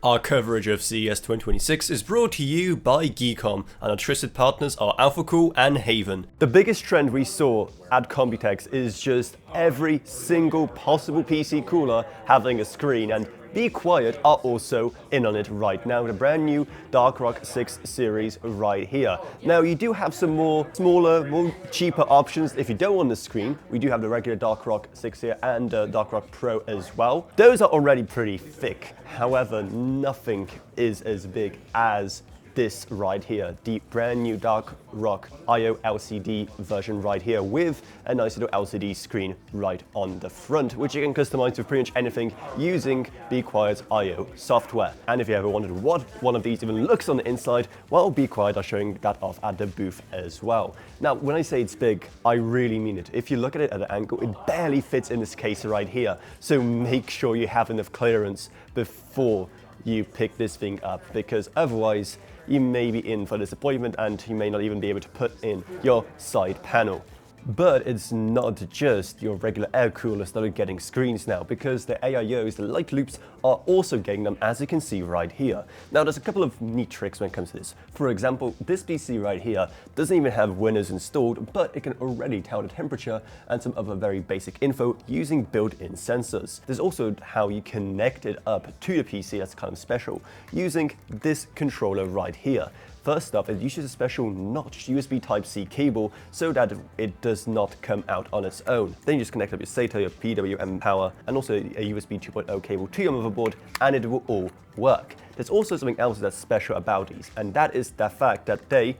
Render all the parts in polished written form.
Our coverage of CES 2026 is brought to you by Geekom, and our trusted partners are Alphacool and HAVN. The biggest trend we saw at Computex is just every single possible PC cooler having a screen, and Be Quiet are also in on it right now with a brand new Dark Rock 6 series right here. Now you do have some more smaller, more cheaper options if you don't want the screen. We do have the regular Dark Rock 6 here and Dark Rock Pro as well. Those are already pretty thick. However, nothing is as big as this right here, the brand new Dark Rock IO LCD version right here with a nice little LCD screen right on the front, which you can customize to pretty much anything using Be Quiet's IO software. And if you ever wondered what one of these even looks on the inside, well, Be Quiet are showing that off at the booth as well. Now, when I say it's big, I really mean it. If you look at it at an angle, it barely fits in this case right here. So make sure you have enough clearance before you pick this thing up, because otherwise you may be in for disappointment and you may not even be able to put in your side panel. But it's not just your regular air coolers that are getting screens now, because the AIOs, the light loops, are also getting them, as you can see right here. Now there's a couple of neat tricks when it comes to this. For example, this PC right here doesn't even have Windows installed, but it can already tell the temperature and some other very basic info using built-in sensors. There's also how you connect it up to the PC that's kind of special, using this controller right here. First up, it uses a special notched USB Type-C cable so that it does not come out on its own. Then you just connect up your SATA, your PWM power, and also a USB 2.0 cable to your motherboard, and it will all work. There's also something else that's special about these, and that is the fact that they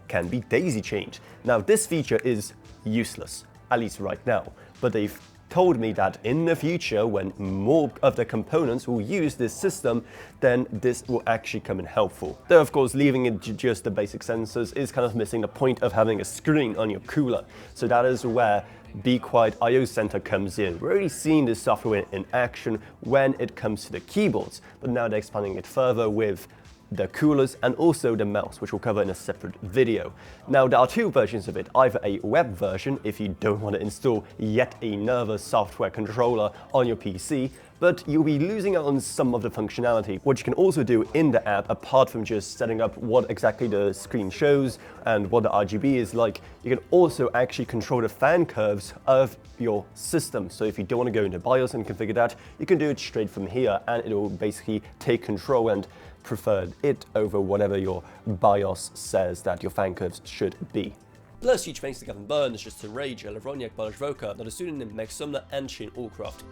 can be daisy-chained. Now, this feature is useless, at least right now, but they've told me that in the future, when more of the components will use this system, then this will actually come in helpful. Though of course, leaving it just the basic sensors is kind of missing the point of having a screen on your cooler. So that is where Be Quiet IO Center comes in. We're already seeing this software in action when it comes to the keyboards, but now they're expanding it further with the coolers and also the mouse, which we'll cover in a separate video. Now there are two versions of it, either a web version if you don't want to install yet another software controller on your PC, but you'll be losing out on some of the functionality. What you can also do in the app, apart from just setting up what exactly the screen shows and what the RGB is like, you can also actually control the fan curves of your system. So if you don't want to go into BIOS and configure that, you can do it straight from here, and it will basically take control and prefer it over whatever your BIOS says that your fan curves should be. Plus, huge thanks to Gavin Byrne, Justin Rage, Levroniak, Balazs Voka, Nadesunin, Meg Sumner, and Shane Allcroft.